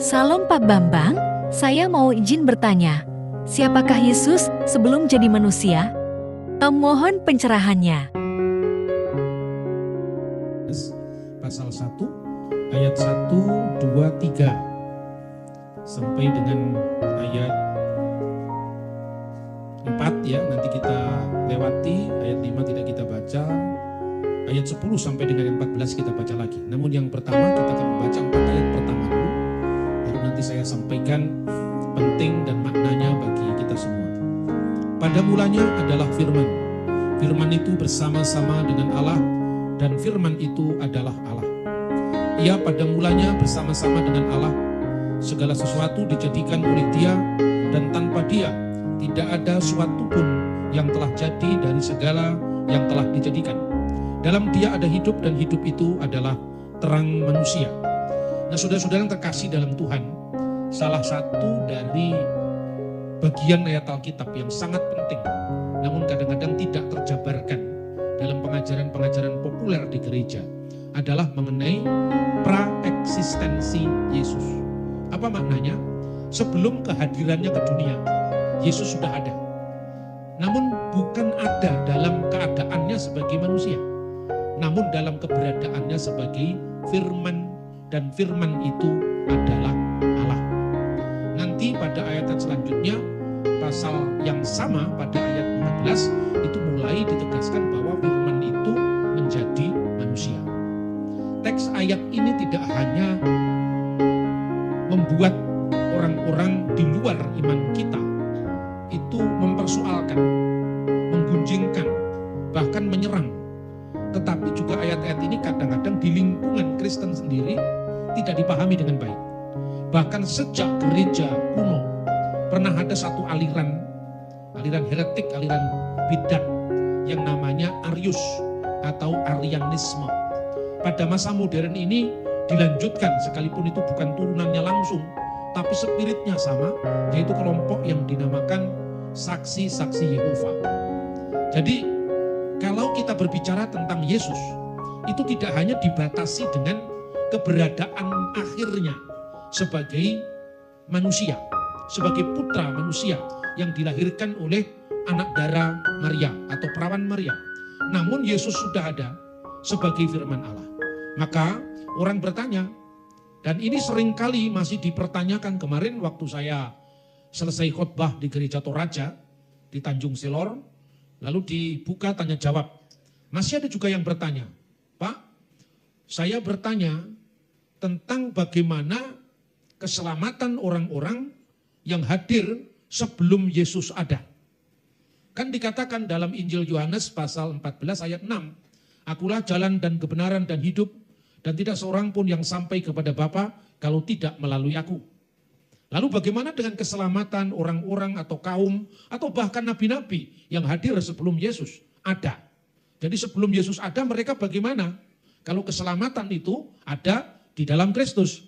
Salam Pak Bambang, saya mau izin bertanya. Siapakah Yesus sebelum jadi manusia? Mohon pencerahannya. Pasal 1 ayat 1, 2, 3 sampai dengan ayat 4 ya, nanti kita lewati. Ayat 5 tidak kita baca, ayat 10 sampai dengan 14 kita baca lagi. Namun yang pertama kita akan membaca 4 ayat pertama dulu, baru nanti saya sampaikan penting dan maknanya bagi kita semua. Pada mulanya adalah firman. Firman itu bersama-sama dengan Allah, dan firman itu adalah Allah. Ia pada mulanya bersama-sama dengan Allah. Segala sesuatu dijadikan oleh Dia, dan tanpa Dia tidak ada suatu pun yang telah jadi dari segala yang telah dijadikan. Dalam Dia ada hidup, dan hidup itu adalah terang manusia. Nah, saudara-saudara yang terkasih dalam Tuhan, salah satu dari bagian ayat Alkitab yang sangat penting, namun kadang-kadang tidak terjabarkan dalam pengajaran-pengajaran populer di gereja, adalah mengenai pra-eksistensi Yesus. Apa maknanya? Sebelum kehadirannya ke dunia, Yesus sudah ada. Namun bukan ada dalam keadaannya sebagai manusia, namun dalam keberadaannya sebagai firman, dan firman itu adalah Allah. Nanti pada ayat selanjutnya, pasal yang sama pada ayat 14, itu mulai ditegaskan bahwa firman itu menjadi manusia. Teks ayat ini tidak hanya membuat orang-orang di luar iman kita itu mempersoalkan, menggunjingkan, bahkan menyerang. Tetapi juga ayat-ayat ini kadang-kadang di lingkungan Kristen sendiri tidak dipahami dengan baik. Bahkan sejak gereja kuno pernah ada satu aliran heretik, aliran bidat yang namanya Arius atau Arianisme. Pada masa modern ini dilanjutkan, sekalipun itu bukan turunannya langsung, tapi spiritnya sama, yaitu kelompok yang dinamakan saksi-saksi Yehova. Jadi kalau kita berbicara tentang Yesus, itu tidak hanya dibatasi dengan keberadaan akhirnya sebagai manusia, sebagai putra manusia yang dilahirkan oleh anak darah Maria atau perawan Maria. Namun Yesus sudah ada sebagai firman Allah. Maka orang bertanya, dan ini seringkali masih dipertanyakan. Kemarin waktu saya selesai khotbah di Gereja Toraja di Tanjung Selor, lalu dibuka tanya jawab. Masih ada juga yang bertanya, Pak, saya bertanya tentang bagaimana keselamatan orang-orang yang hadir sebelum Yesus ada. Kan dikatakan dalam Injil Yohanes pasal 14 ayat 6, Akulah jalan dan kebenaran dan hidup, dan tidak seorang pun yang sampai kepada Bapa kalau tidak melalui aku. Lalu bagaimana dengan keselamatan orang-orang atau kaum atau bahkan nabi-nabi yang hadir sebelum Yesus ada? Jadi sebelum Yesus ada mereka bagaimana? Kalau keselamatan itu ada di dalam Kristus.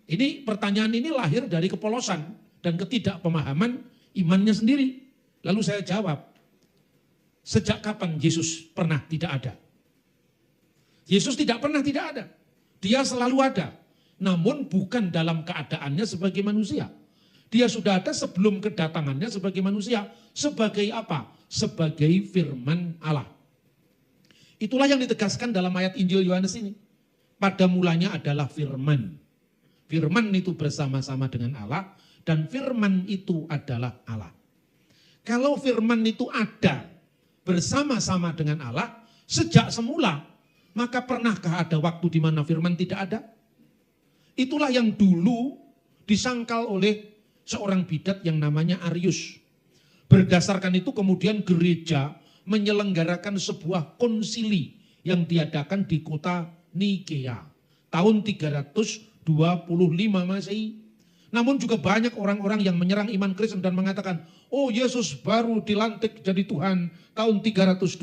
Ini pertanyaan ini lahir dari kepolosan dan ketidakpemahaman imannya sendiri. Lalu saya jawab, sejak kapan Yesus pernah tidak ada? Yesus tidak pernah tidak ada. Dia selalu ada. Namun bukan dalam keadaannya sebagai manusia. Dia sudah ada sebelum kedatangannya sebagai manusia. Sebagai apa? Sebagai firman Allah. Itulah yang ditegaskan dalam ayat Injil Yohanes ini. Pada mulanya adalah firman. Firman itu bersama-sama dengan Allah, dan firman itu adalah Allah. Kalau firman itu ada bersama-sama dengan Allah sejak semula, maka pernahkah ada waktu di mana firman tidak ada? Itulah yang dulu disangkal oleh seorang bidat yang namanya Arius. Berdasarkan itu kemudian gereja menyelenggarakan sebuah konsili yang diadakan di kota Nikea tahun 325 Masehi. Namun juga banyak orang-orang yang menyerang iman Kristen dan mengatakan, oh Yesus baru dilantik jadi Tuhan tahun 325.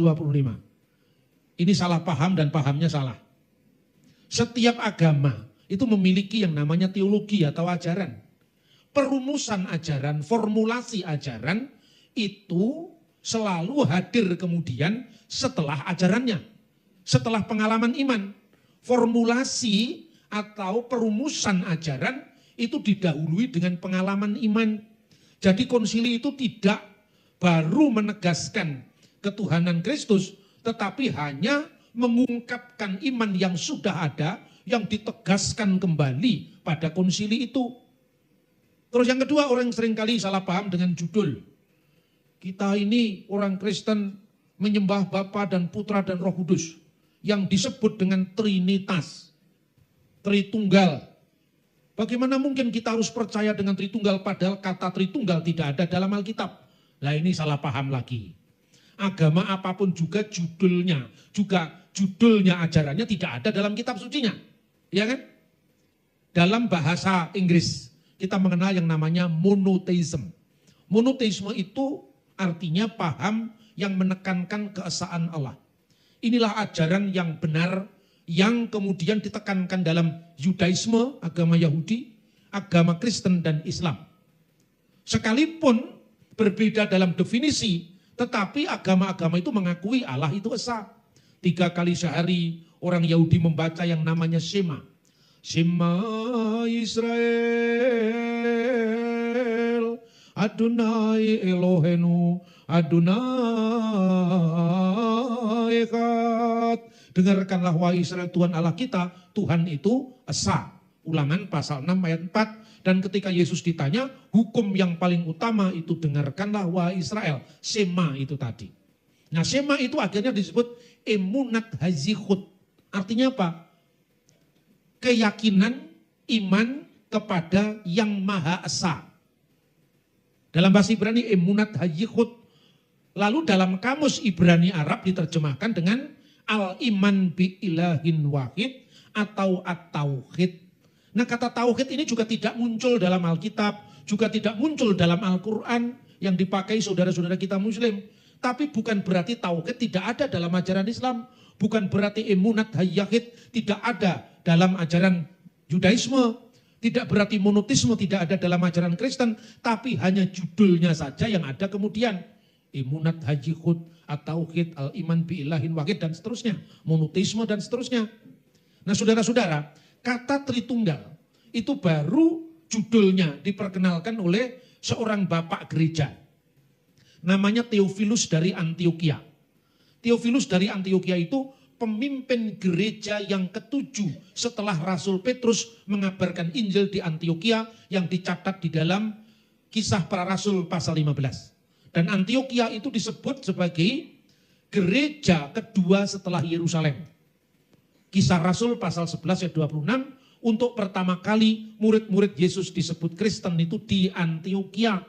Ini salah paham dan pahamnya salah. Setiap agama itu memiliki yang namanya teologi atau ajaran. Perumusan ajaran, formulasi ajaran itu selalu hadir kemudian setelah ajarannya. Setelah pengalaman iman. Formulasi atau perumusan ajaran itu didahului dengan pengalaman iman. Jadi konsili itu tidak baru menegaskan ketuhanan Kristus, tetapi hanya mengungkapkan iman yang sudah ada, yang ditegaskan kembali pada konsili itu. Terus yang kedua, orang seringkali salah paham dengan judul. Kita ini orang Kristen menyembah Bapa dan Putra dan Roh Kudus, yang disebut dengan Trinitas, Tritunggal. Bagaimana mungkin kita harus percaya dengan Tritunggal padahal kata Tritunggal tidak ada dalam Alkitab? Nah ini salah paham lagi. Agama apapun juga judulnya ajarannya tidak ada dalam kitab sucinya. Ya kan? Dalam bahasa Inggris kita mengenal yang namanya monotheism. Monotheisme itu artinya paham yang menekankan keesaan Allah. Inilah ajaran yang benar yang kemudian ditekankan dalam Yudaisme, agama Yahudi, agama Kristen dan Islam. Sekalipun berbeda dalam definisi, tetapi agama-agama itu mengakui Allah itu esa. 3 kali sehari orang Yahudi membaca yang namanya Shema. Shema Israel, Adonai Elohenu, Adonai Echad. Dengarkanlah wahai Israel, Tuhan Allah kita, Tuhan itu esa. Ulangan pasal 6 ayat 4. Dan ketika Yesus ditanya, hukum yang paling utama itu dengarkanlah wahai Israel. Shema itu tadi. Nah Shema itu akhirnya disebut emunat hazihut. Artinya apa? Keyakinan iman kepada yang Maha Esa. Dalam bahasa Ibrani emunat hazihut. Lalu dalam kamus Ibrani Arab diterjemahkan dengan al-iman bi ilahin wahid atau at-tauhid. Nah kata tauhid ini juga tidak muncul dalam Alkitab, juga tidak muncul dalam Al-Quran yang dipakai saudara-saudara kita Muslim. Tapi bukan berarti tauhid tidak ada dalam ajaran Islam, bukan berarti emunat hayyahid tidak ada dalam ajaran Yudaisme, tidak berarti monotisme tidak ada dalam ajaran Kristen, tapi hanya judulnya saja yang ada kemudian. Emunat hayyahud, at-tauhid, al-iman bi ilahin wahid dan seterusnya, monotisme dan seterusnya. Nah saudara-saudara, kata Tritunggal itu baru judulnya diperkenalkan oleh seorang bapak gereja. Namanya Theophilus dari Antioquia. Theophilus dari Antioquia itu pemimpin gereja yang ketujuh setelah Rasul Petrus mengabarkan Injil di Antioquia yang dicatat di dalam Kisah Para Rasul pasal 15. Dan Antioquia itu disebut sebagai gereja kedua setelah Yerusalem. Kisah Rasul pasal 11 ayat 26, untuk pertama kali murid-murid Yesus disebut Kristen itu di Antioquia.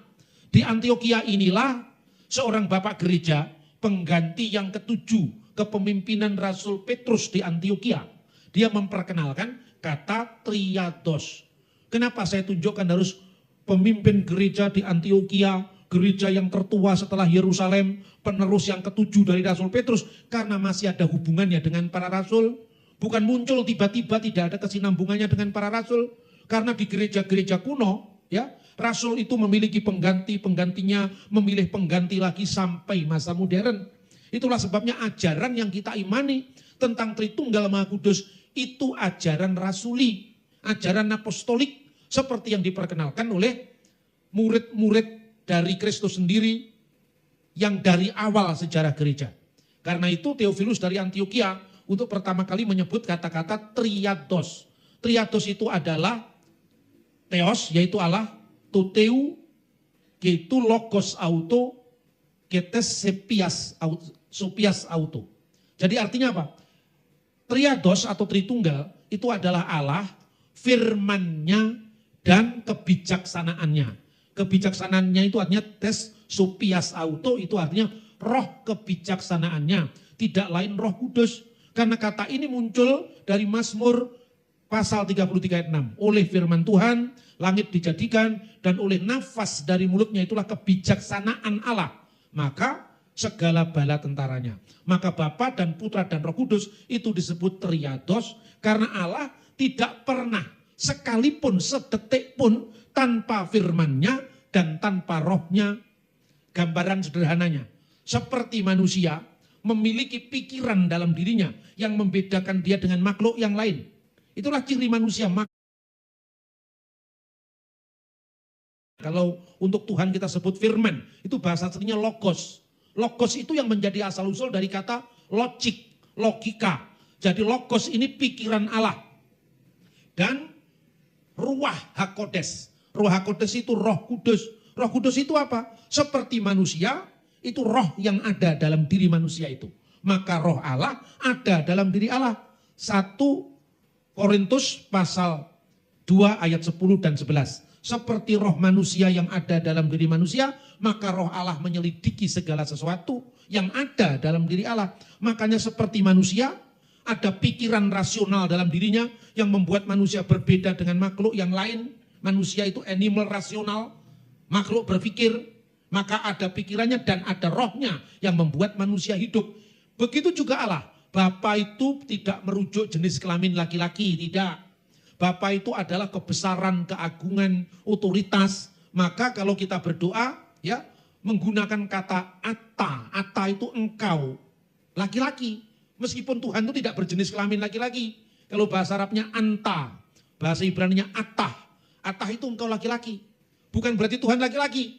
Di Antioquia inilah seorang bapak gereja pengganti yang ketujuh kepemimpinan Rasul Petrus di Antioquia. Dia memperkenalkan kata triados. Kenapa saya tunjukkan harus pemimpin gereja di Antioquia, gereja yang tertua setelah Yerusalem, penerus yang ketujuh dari Rasul Petrus, karena masih ada hubungannya dengan para rasul. Bukan muncul tiba-tiba, tidak ada kesinambungannya dengan para rasul. Karena di gereja-gereja kuno, ya, rasul itu memiliki pengganti-penggantinya, memilih pengganti lagi sampai masa modern. Itulah sebabnya ajaran yang kita imani tentang Tritunggal Maha Kudus itu ajaran rasuli, ajaran apostolik, seperti yang diperkenalkan oleh murid-murid dari Kristus sendiri yang dari awal sejarah gereja. Karena itu Theophilus dari Antioquia untuk pertama kali menyebut kata-kata triados. Triados itu adalah theos, yaitu Allah, toteu, yaitu logos auto, ketes sopias auto. Jadi artinya apa? Triados atau Tritunggal itu adalah Allah, firman-Nya, dan kebijaksanaannya. Kebijaksanaannya itu artinya tes sopias auto, itu artinya roh kebijaksanaannya. Tidak lain Roh Kudus. Karena kata ini muncul dari Mazmur pasal 33 ayat 6. Oleh firman Tuhan, langit dijadikan, dan oleh nafas dari mulutnya itulah kebijaksanaan Allah. Maka segala bala tentaranya. Maka Bapa dan Putra dan Roh Kudus itu disebut triados, karena Allah tidak pernah sekalipun sedetik pun tanpa firman-Nya dan tanpa rohnya. Gambaran sederhananya, seperti manusia memiliki pikiran dalam dirinya yang membedakan dia dengan makhluk yang lain. Itulah ciri manusia. Kalau untuk Tuhan kita sebut firman, itu bahasa aslinya logos. Logos itu yang menjadi asal-usul dari kata logik, logika. Jadi logos ini pikiran Allah. Dan ruah hakodes. Ruah hakodes itu roh kudus. Roh kudus itu apa? Seperti manusia, itu roh yang ada dalam diri manusia itu. Maka roh Allah ada dalam diri Allah. 1 Korintus pasal 2 ayat 10 dan 11. Seperti roh manusia yang ada dalam diri manusia, maka roh Allah menyelidiki segala sesuatu yang ada dalam diri Allah. Makanya seperti manusia, ada pikiran rasional dalam dirinya yang membuat manusia berbeda dengan makhluk yang lain. Manusia itu animal rasional, makhluk berpikir, maka ada pikirannya dan ada rohnya yang membuat manusia hidup. Begitu juga Allah. Bapa itu tidak merujuk jenis kelamin laki-laki, tidak. Bapa itu adalah kebesaran, keagungan, otoritas. Maka kalau kita berdoa, ya, menggunakan kata ata. Ata itu engkau, laki-laki. Meskipun Tuhan itu tidak berjenis kelamin laki-laki. Kalau bahasa Arabnya anta, bahasa Ibraninya atah. Atah itu engkau laki-laki. Bukan berarti Tuhan laki-laki.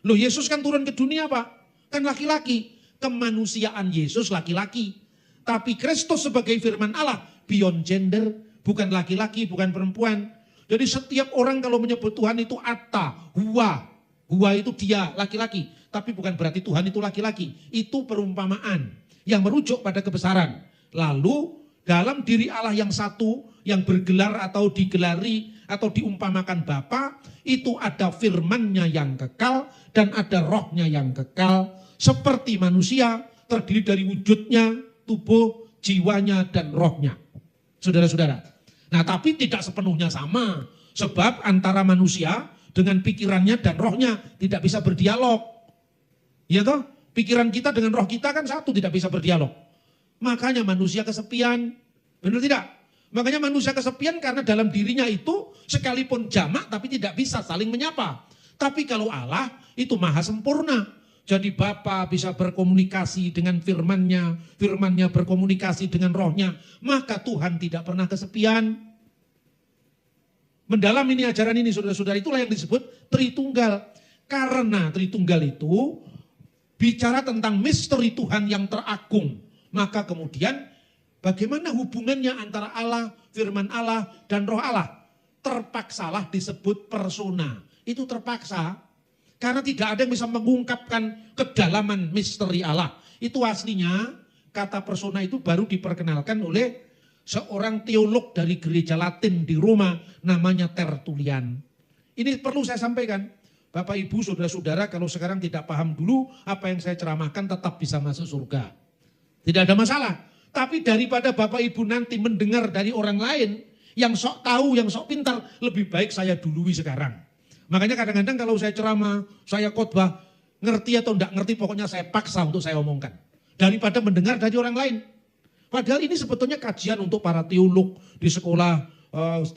Loh, Yesus kan turun ke dunia apa? Kan laki-laki. Kemanusiaan Yesus laki-laki. Tapi Kristus sebagai firman Allah, beyond gender, bukan laki-laki, bukan perempuan. Jadi setiap orang kalau menyebut Tuhan itu atta, huwa. Huwa itu dia, laki-laki. Tapi bukan berarti Tuhan itu laki-laki. Itu perumpamaan yang merujuk pada kebesaran. Lalu dalam diri Allah yang satu, yang bergelar atau digelari atau diumpamakan Bapa, itu ada firman-Nya yang kekal dan ada rohnya yang kekal. Seperti manusia terdiri dari wujudnya, tubuh, jiwanya, dan rohnya. Saudara-saudara. Nah, tapi tidak sepenuhnya sama. Sebab antara manusia dengan pikirannya dan rohnya tidak bisa berdialog. Ya toh? Pikiran kita dengan roh kita kan satu, tidak bisa berdialog. Makanya manusia kesepian. Benar tidak? Makanya manusia kesepian karena dalam dirinya itu sekalipun jamak tapi tidak bisa saling menyapa. Tapi kalau Allah itu maha sempurna. Jadi Bapa bisa berkomunikasi dengan firman-Nya, firman-Nya berkomunikasi dengan rohnya, maka Tuhan tidak pernah kesepian. Mendalam ini ajaran ini saudara-saudara, itulah yang disebut Tritunggal. Karena Tritunggal itu bicara tentang misteri Tuhan yang teragung. Maka kemudian bagaimana hubungannya antara Allah, firman Allah, dan roh Allah? Terpaksalah disebut persona. Itu terpaksa. Karena tidak ada yang bisa mengungkapkan kedalaman misteri Allah. Itu aslinya kata persona itu baru diperkenalkan oleh seorang teolog dari gereja Latin di Roma namanya Tertullian. Ini perlu saya sampaikan. Bapak Ibu saudara-saudara kalau sekarang tidak paham dulu apa yang saya ceramahkan tetap bisa masuk surga. Tidak ada masalah. Tapi daripada Bapak Ibu nanti mendengar dari orang lain yang sok tahu, yang sok pintar, lebih baik saya dului sekarang. Makanya kadang-kadang kalau saya ceramah, saya khotbah, ngerti atau enggak ngerti, pokoknya saya paksa untuk saya omongkan. Daripada mendengar dari orang lain. Padahal ini sebetulnya kajian untuk para teolog di sekolah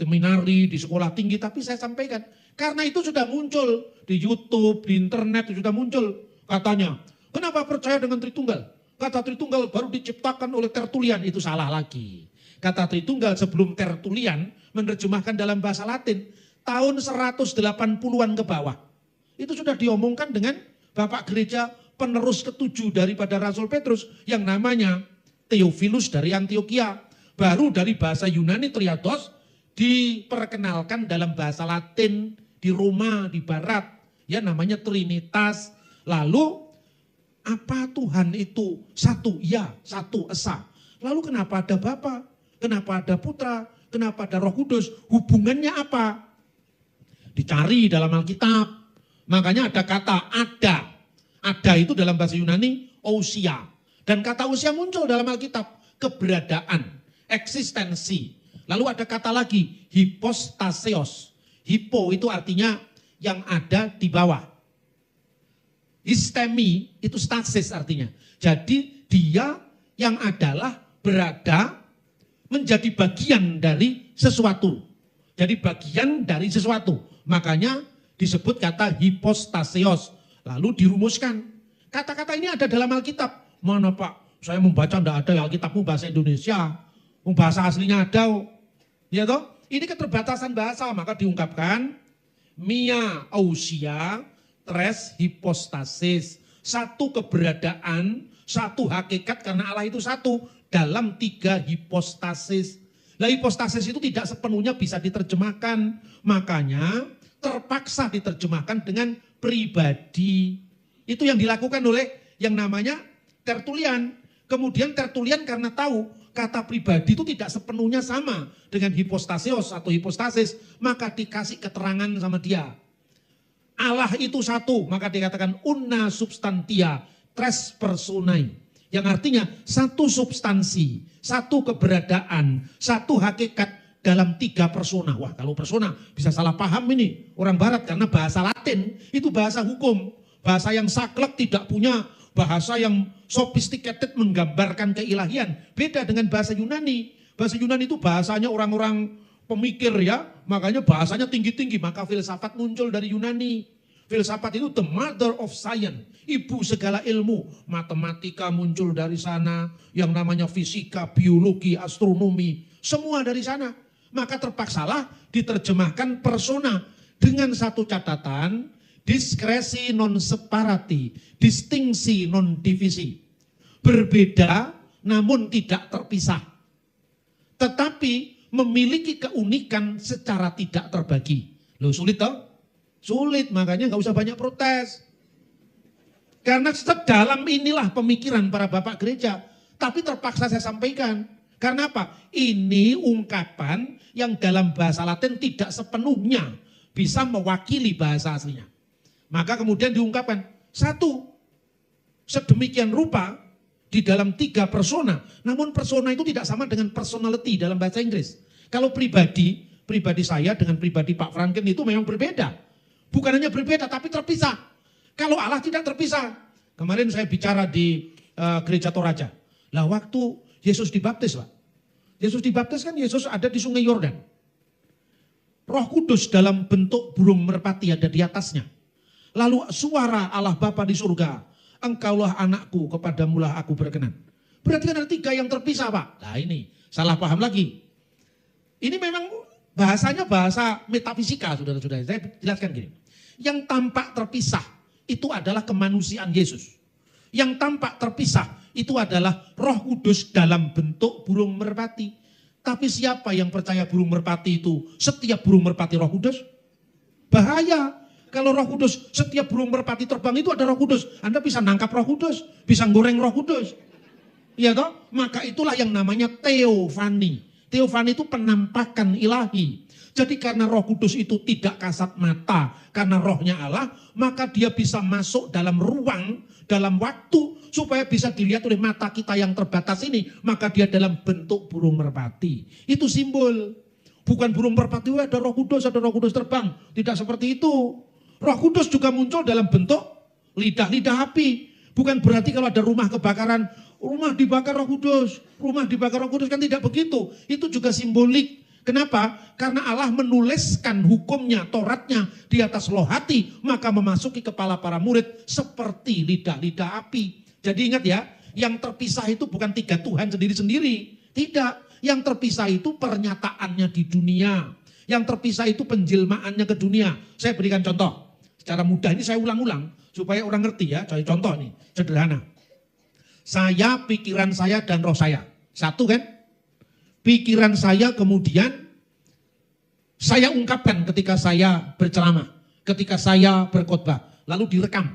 seminari, di sekolah tinggi, tapi saya sampaikan. Karena itu sudah muncul di YouTube, di internet, sudah muncul katanya. Kenapa percaya dengan Tritunggal? Kata Tritunggal baru diciptakan oleh Tertullian, itu salah lagi. Kata Tritunggal sebelum Tertullian menerjemahkan dalam bahasa Latin, tahun 180-an ke bawah. Itu sudah diomongkan dengan Bapak Gereja penerus ketujuh daripada Rasul Petrus yang namanya Theophilus dari Antioquia. Baru dari bahasa Yunani Triados diperkenalkan dalam bahasa Latin di Roma, di Barat. Ya namanya Trinitas. Lalu apa Tuhan itu? Satu, ya, satu, esa. Lalu kenapa ada Bapa? Kenapa ada Putra? Kenapa ada Roh Kudus? Hubungannya apa? Dicari dalam Alkitab. Makanya ada kata ada. Ada itu dalam bahasa Yunani ousia. Dan kata ousia muncul dalam Alkitab. Keberadaan, eksistensi. Lalu ada kata lagi, hypostaseos. Hypo itu artinya yang ada di bawah. Histemi itu stasis artinya. Jadi dia yang adalah berada menjadi bagian dari sesuatu. Jadi bagian dari sesuatu. Makanya disebut kata hypostaseos. Lalu dirumuskan. Kata-kata ini ada dalam Alkitab. Mana Pak? Saya membaca tidak ada Alkitabmu bahasa Indonesia. Bahasa aslinya ada. Ya toh? Ini keterbatasan bahasa. Maka diungkapkan Mia ousia, tres hipostasis. Satu keberadaan, satu hakikat karena Allah itu satu dalam tiga hipostasis. Nah, hipostasis itu tidak sepenuhnya bisa diterjemahkan. Makanya terpaksa diterjemahkan dengan pribadi. Itu yang dilakukan oleh yang namanya Tertullian. Kemudian Tertullian karena tahu kata pribadi itu tidak sepenuhnya sama dengan hipostasios atau hipostasis, maka dikasih keterangan sama dia. Allah itu satu, maka dikatakan una substantia tres personae. Yang artinya satu substansi, satu keberadaan, satu hakikat dalam tiga persona. Wah, kalau persona bisa salah paham ini orang barat karena bahasa Latin itu bahasa hukum. Bahasa yang saklek, tidak punya bahasa yang sophisticated menggambarkan keilahian. Beda dengan bahasa Yunani. Bahasa Yunani itu bahasanya orang-orang pemikir ya, makanya bahasanya tinggi-tinggi, maka filsafat muncul dari Yunani. Filsafat itu the mother of science, ibu segala ilmu. Matematika muncul dari sana, yang namanya fisika, biologi, astronomi, semua dari sana. Maka terpaksalah diterjemahkan persona dengan satu catatan, diskresi non separati, distingsi non divisi. Berbeda namun tidak terpisah. Tetapi memiliki keunikan secara tidak terbagi. Loh, sulit toh? Sulit, makanya nggak usah banyak protes. Karena sedalam inilah pemikiran para bapak gereja. Tapi terpaksa saya sampaikan. Karena apa? Ini ungkapan yang dalam bahasa Latin tidak sepenuhnya bisa mewakili bahasa aslinya. Maka kemudian diungkapkan, satu, sedemikian rupa di dalam tiga persona. Namun persona itu tidak sama dengan personality dalam bahasa Inggris. Kalau pribadi saya dengan pribadi Pak Franken itu memang berbeda. Bukan hanya berbeda tapi terpisah. Kalau Allah tidak terpisah. Kemarin saya bicara di gereja Toraja. Lah waktu Yesus dibaptis Pak. Yesus dibaptis kan Yesus ada di sungai Yordan. Roh Kudus dalam bentuk burung merpati ada di atasnya. Lalu suara Allah Bapa di surga. Engkaulah anakku, kepadamulah aku berkenan. Berarti kan ada tiga yang terpisah Pak. Nah ini salah paham lagi. Ini memang bahasanya bahasa metafisika saudara-saudara. Saya jelaskan gini. Yang tampak terpisah itu adalah kemanusiaan Yesus. Yang tampak terpisah itu adalah Roh Kudus dalam bentuk burung merpati. Tapi siapa yang percaya burung merpati itu setiap burung merpati Roh Kudus? Bahaya. Kalau Roh Kudus setiap burung merpati terbang itu ada Roh Kudus. Anda bisa nangkap Roh Kudus, bisa goreng Roh Kudus. Iya toh? Maka itulah yang namanya teofani. Teofani itu penampakan ilahi. Jadi karena Roh Kudus itu tidak kasat mata, karena rohnya Allah, maka dia bisa masuk dalam ruang, dalam waktu, supaya bisa dilihat oleh mata kita yang terbatas ini, maka dia dalam bentuk burung merpati. Itu simbol. Bukan burung merpati, ada Roh Kudus terbang. Tidak seperti itu. Roh Kudus juga muncul dalam bentuk lidah-lidah api. Bukan berarti kalau ada rumah kebakaran, rumah dibakar Roh Kudus, kan tidak begitu. Itu juga simbolik. Kenapa? Karena Allah menuliskan hukumnya, Tauratnya di atas loh hati, maka memasuki kepala para murid seperti lidah-lidah api. Jadi ingat ya, yang terpisah itu bukan tiga Tuhan sendiri-sendiri. Tidak, yang terpisah itu pernyataannya di dunia. Yang terpisah itu penjelmaannya ke dunia. Saya berikan contoh. Secara mudah ini saya ulang-ulang supaya orang ngerti ya. Contoh nih, sederhana. Saya, pikiran saya dan roh saya. Satu kan? Pikiran saya kemudian saya ungkapkan ketika saya berceramah, ketika saya berkhotbah, lalu direkam.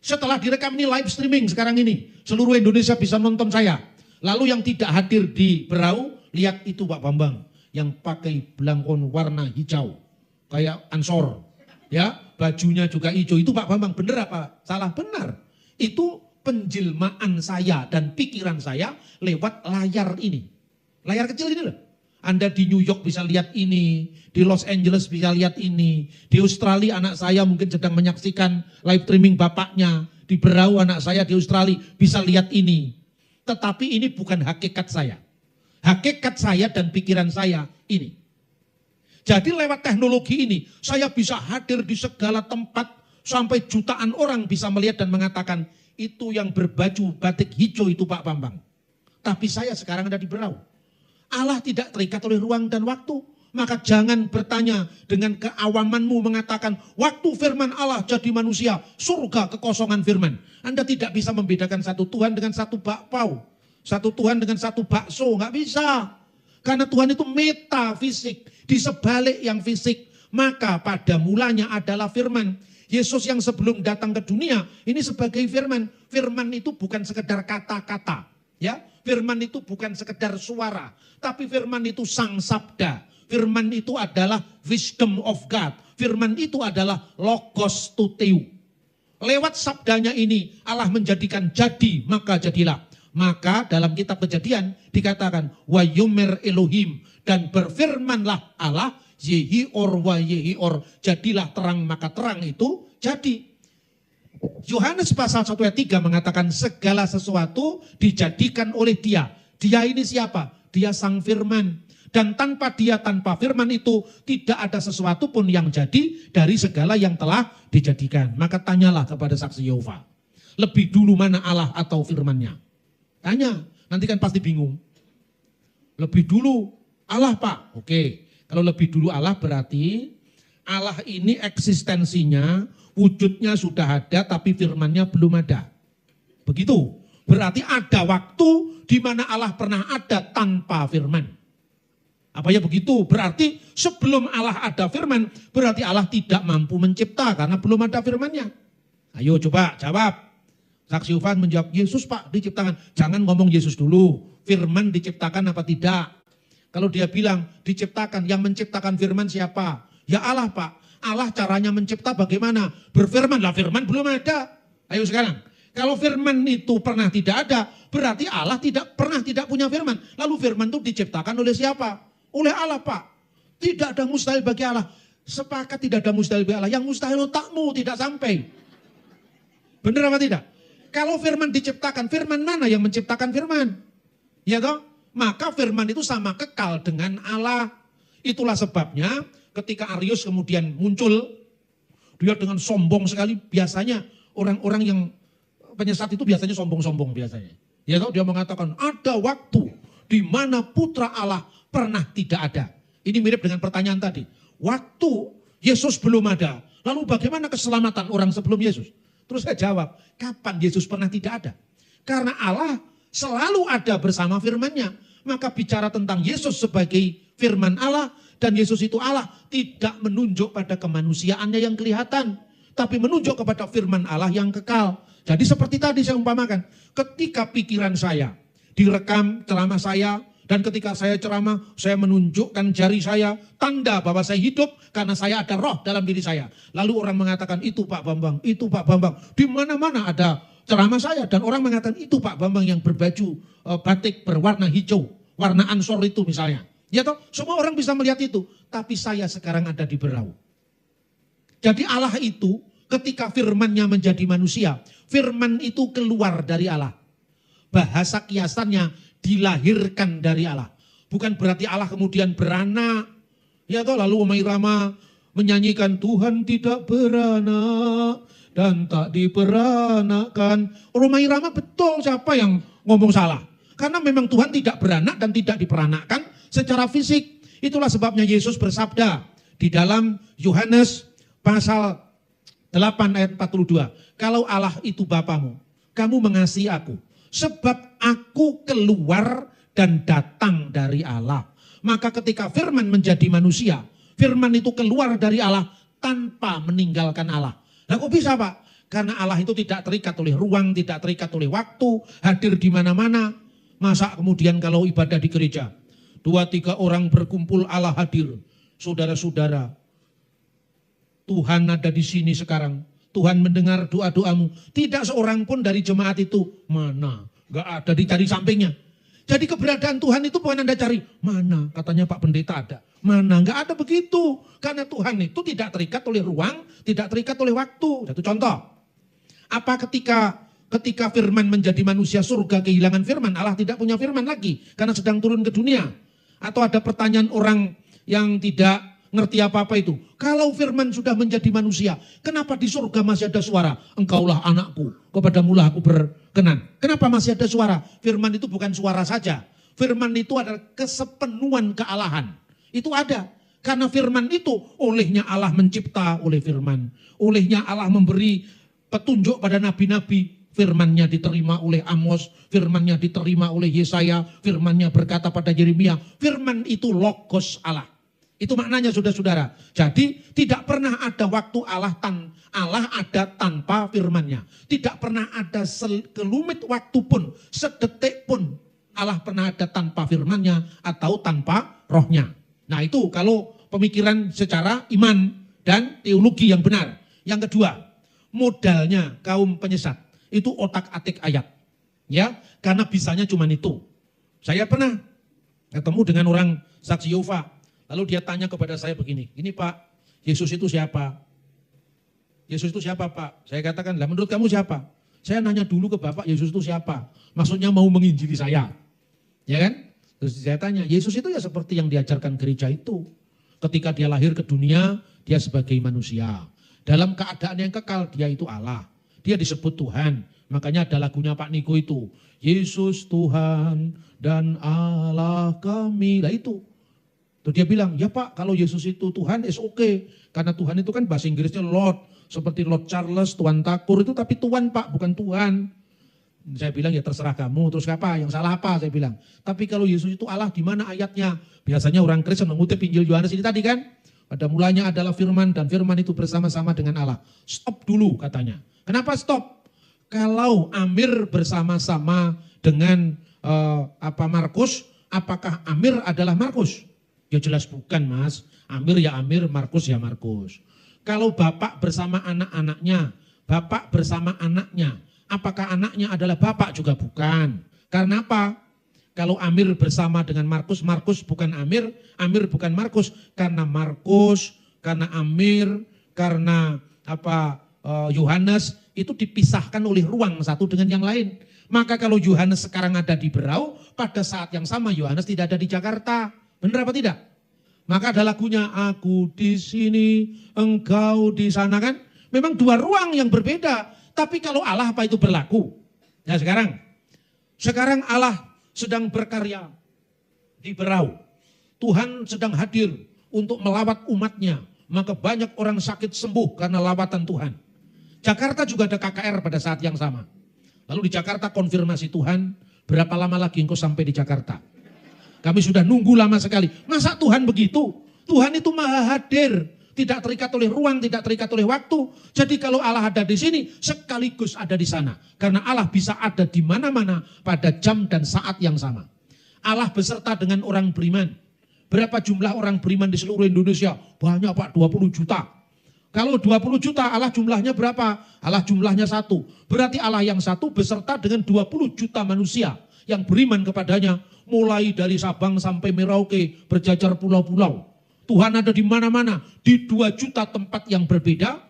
Setelah direkam ini live streaming sekarang ini, seluruh Indonesia bisa nonton saya. Lalu yang tidak hadir di Berau, lihat itu Pak Bambang yang pakai belangkon warna hijau, kayak Ansor, ya bajunya juga hijau. Itu Pak Bambang, benar apa? Salah? Benar. Itu penjelmaan saya dan pikiran saya lewat layar ini. Layar kecil ini loh. Anda di New York bisa lihat ini, di Los Angeles bisa lihat ini, di Australia anak saya mungkin sedang menyaksikan live streaming bapaknya, di Berau anak saya di Australia bisa lihat ini. Tetapi ini bukan hakikat saya. Hakikat saya dan pikiran saya ini. Jadi lewat teknologi ini, saya bisa hadir di segala tempat, sampai jutaan orang bisa melihat dan mengatakan, itu yang berbaju batik hijau itu Pak Bambang. Tapi saya sekarang ada di Berau. Allah tidak terikat oleh ruang dan waktu. Maka jangan bertanya dengan keawamanmu mengatakan, waktu firman Allah jadi manusia, surga kekosongan firman. Anda tidak bisa membedakan satu Tuhan dengan satu bakpao. Satu Tuhan dengan satu bakso, nggak bisa. Karena Tuhan itu metafisik, di sebalik yang fisik. Maka pada mulanya adalah firman. Yesus yang sebelum datang ke dunia, ini sebagai firman. Firman itu bukan sekedar kata-kata. Ya, firman itu bukan sekedar suara. Tapi firman itu sang sabda. Firman itu adalah wisdom of God. Firman itu adalah logos tuteu. Lewat sabdanya ini Allah menjadikan jadi, maka jadilah. Maka dalam kitab Kejadian dikatakan wa yumer Elohim, dan berfirmanlah Allah yehior wa yehior, jadilah terang maka terang itu jadi. Yohanes pasal 1 ayat 3 mengatakan segala sesuatu dijadikan oleh Dia. Dia ini siapa? Dia sang firman. Dan tanpa Dia, tanpa firman itu, tidak ada sesuatu pun yang jadi dari segala yang telah dijadikan. Maka tanyalah kepada saksi Yehova. Lebih dulu mana Allah atau firman-Nya? Tanya, nanti kan pasti bingung. Lebih dulu Allah Pak. Oke, kalau lebih dulu Allah berarti Allah ini eksistensinya, wujudnya sudah ada tapi firman-Nya belum ada. Begitu. Berarti ada waktu di mana Allah pernah ada tanpa firman. Apa ya begitu? Berarti sebelum Allah ada firman, berarti Allah tidak mampu mencipta karena belum ada firman-Nya. Ayo coba jawab. Saksi Yehova menjawab, Yesus Pak diciptakan. Jangan ngomong Yesus dulu. Firman diciptakan apa tidak? Kalau dia bilang diciptakan, yang menciptakan firman siapa? Ya Allah Pak. Allah caranya mencipta bagaimana? Berfirman, lah firman belum ada. Ayo sekarang. Kalau firman itu pernah tidak ada, berarti Allah tidak punya firman. Lalu firman itu diciptakan oleh siapa? Oleh Allah Pak. Tidak ada mustahil bagi Allah. Sepakat tidak ada mustahil bagi Allah. Yang mustahil otakmu tidak sampai. Benar apa tidak? Kalau firman diciptakan, firman mana yang menciptakan firman? Ya toh? Maka firman itu sama kekal dengan Allah. Itulah sebabnya ketika Arius kemudian muncul, dia dengan sombong sekali. Biasanya orang-orang yang penyesat itu biasanya sombong-sombong biasanya. Ya toh? Dia mengatakan ada waktu di mana putra Allah pernah tidak ada. Ini mirip dengan pertanyaan tadi. Waktu Yesus belum ada, lalu bagaimana keselamatan orang sebelum Yesus? Terus saya jawab, kapan Yesus pernah tidak ada? Karena Allah selalu ada bersama firman-Nya. Maka bicara tentang Yesus sebagai firman Allah, dan Yesus itu Allah, tidak menunjuk pada kemanusiaannya yang kelihatan, tapi menunjuk kepada firman Allah yang kekal. Jadi seperti tadi saya umpamakan, ketika pikiran saya direkam ceramah saya, dan ketika saya ceramah, saya menunjukkan jari saya, tanda bahwa saya hidup karena saya ada roh dalam diri saya. Lalu orang mengatakan, itu Pak Bambang, itu Pak Bambang. Di mana-mana ada ceramah saya, dan orang mengatakan, itu Pak Bambang yang berbaju batik berwarna hijau, warna ansor itu misalnya. Ya toh, semua orang bisa melihat itu. Tapi saya sekarang ada di Berau. Jadi Allah itu ketika firman-Nya menjadi manusia, firman itu keluar dari Allah. Bahasa kiasannya dilahirkan dari Allah. Bukan berarti Allah kemudian beranak. Ya toh, lalu Omai Rama menyanyikan Tuhan tidak beranak dan tak diperanakkan. Omai Rama betul, siapa yang ngomong salah? Karena memang Tuhan tidak beranak dan tidak diperanakkan secara fisik. Itulah sebabnya Yesus bersabda di dalam Yohanes pasal 8 ayat 42. Kalau Allah itu Bapamu, kamu mengasihi aku. Sebab aku keluar dan datang dari Allah. Maka ketika firman menjadi manusia, firman itu keluar dari Allah tanpa meninggalkan Allah. Nah kok bisa Pak? Karena Allah itu tidak terikat oleh ruang, tidak terikat oleh waktu, hadir di mana-mana. Masa kemudian kalau ibadah di gereja, 2-3 orang berkumpul Allah hadir. Saudara-saudara, Tuhan ada di sini sekarang. Tuhan mendengar doa-doamu. Tidak seorang pun dari jemaat itu. Mana? Gak ada, dicari sampingnya. Jadi keberadaan Tuhan itu bukan Anda cari. Mana? Katanya Pak Pendeta ada. Mana? Gak ada begitu. Karena Tuhan itu tidak terikat oleh ruang, tidak terikat oleh waktu. Satu contoh. Apa ketika firman menjadi manusia, surga kehilangan firman, Allah tidak punya firman lagi. Karena sedang turun ke dunia. Atau ada pertanyaan orang yang tidak ngerti apa-apa itu. Kalau firman sudah menjadi manusia, kenapa di surga masih ada suara? Engkaulah anakku, kepadamulah aku berkenan. Kenapa masih ada suara? Firman itu bukan suara saja. Firman itu adalah kesepenuhan kealahan. Itu ada. Karena firman itu, olehnya Allah mencipta oleh firman. Olehnya Allah memberi petunjuk pada nabi-nabi. Firmannya diterima oleh Amos, firmannya diterima oleh Yesaya, firmannya berkata pada Yeremia. Firman itu logos Allah. Itu maknanya saudara-saudara. Jadi tidak pernah ada waktu Allah ada tanpa firmannya. Tidak pernah ada sekelumit waktu pun, sedetik pun Allah pernah ada tanpa firmannya atau tanpa rohnya. Nah itu kalau pemikiran secara iman dan teologi yang benar. Yang kedua, modalnya kaum penyesat itu otak-atik ayat. Ya, karena bisanya cuma itu. Saya pernah ketemu dengan orang saksi Yehova. Lalu dia tanya kepada saya begini, "Ini Pak, Yesus itu siapa?" "Yesus itu siapa Pak?" Saya katakan, "Lah menurut kamu siapa?" "Saya nanya dulu ke Bapak, Yesus itu siapa?" Maksudnya mau menginjili saya. Ya kan? Terus saya tanya, Yesus itu ya seperti yang diajarkan gereja itu. Ketika dia lahir ke dunia, dia sebagai manusia. Dalam keadaan yang kekal, dia itu Allah. Dia disebut Tuhan. Makanya ada lagunya Pak Niko itu. Yesus Tuhan dan Allah kami. Lah itu. Terus dia bilang, ya Pak kalau Yesus itu Tuhan is okay. Karena Tuhan itu kan bahasa Inggrisnya Lord. Seperti Lord Charles, Tuan Takur itu tapi Tuhan Pak, bukan Tuhan. Saya bilang ya terserah kamu, terus apa? Yang salah apa? Saya bilang. Tapi kalau Yesus itu Allah di mana ayatnya? Biasanya orang Kristen mengutip Injil Yohanes ini tadi kan. Pada mulanya adalah firman dan firman itu bersama-sama dengan Allah. Stop dulu katanya. Kenapa stop? Kalau Amir bersama-sama dengan Markus, apakah Amir adalah Markus? Ya jelas bukan Mas. Amir ya Amir, Markus ya Markus. Kalau bapak bersama anak-anaknya, bapak bersama anaknya, apakah anaknya adalah bapak? Juga bukan. Karena apa? Kalau Amir bersama dengan Markus, Markus bukan Amir, Amir bukan Markus. Karena Markus, karena Amir, karena Yohanes itu dipisahkan oleh ruang satu dengan yang lain. Maka kalau Yohanes sekarang ada di Berau, pada saat yang sama Yohanes tidak ada di Jakarta. Benar apa tidak? Maka ada lagunya, aku di sini, engkau di sana kan. Memang dua ruang yang berbeda. Tapi kalau Allah apa itu berlaku? Nah sekarang Allah sedang berkarya di Berau. Tuhan sedang hadir untuk melawat umatnya. Maka banyak orang sakit sembuh karena lawatan Tuhan. Jakarta juga ada KKR pada saat yang sama. Lalu di Jakarta konfirmasi Tuhan, berapa lama lagi engkau sampai di Jakarta? Kami sudah nunggu lama sekali. Masa Tuhan begitu? Tuhan itu maha hadir. Tidak terikat oleh ruang, tidak terikat oleh waktu. Jadi kalau Allah ada di sini, sekaligus ada di sana. Karena Allah bisa ada di mana-mana pada jam dan saat yang sama. Allah beserta dengan orang beriman. Berapa jumlah orang beriman di seluruh Indonesia? Banyak Pak, 20 juta. Kalau 20 juta, Allah jumlahnya berapa? Allah jumlahnya satu. Berarti Allah yang satu beserta dengan 20 juta manusia yang beriman kepadanya. Mulai dari Sabang sampai Merauke, berjajar pulau-pulau. Tuhan ada di mana-mana, di 2 juta tempat yang berbeda,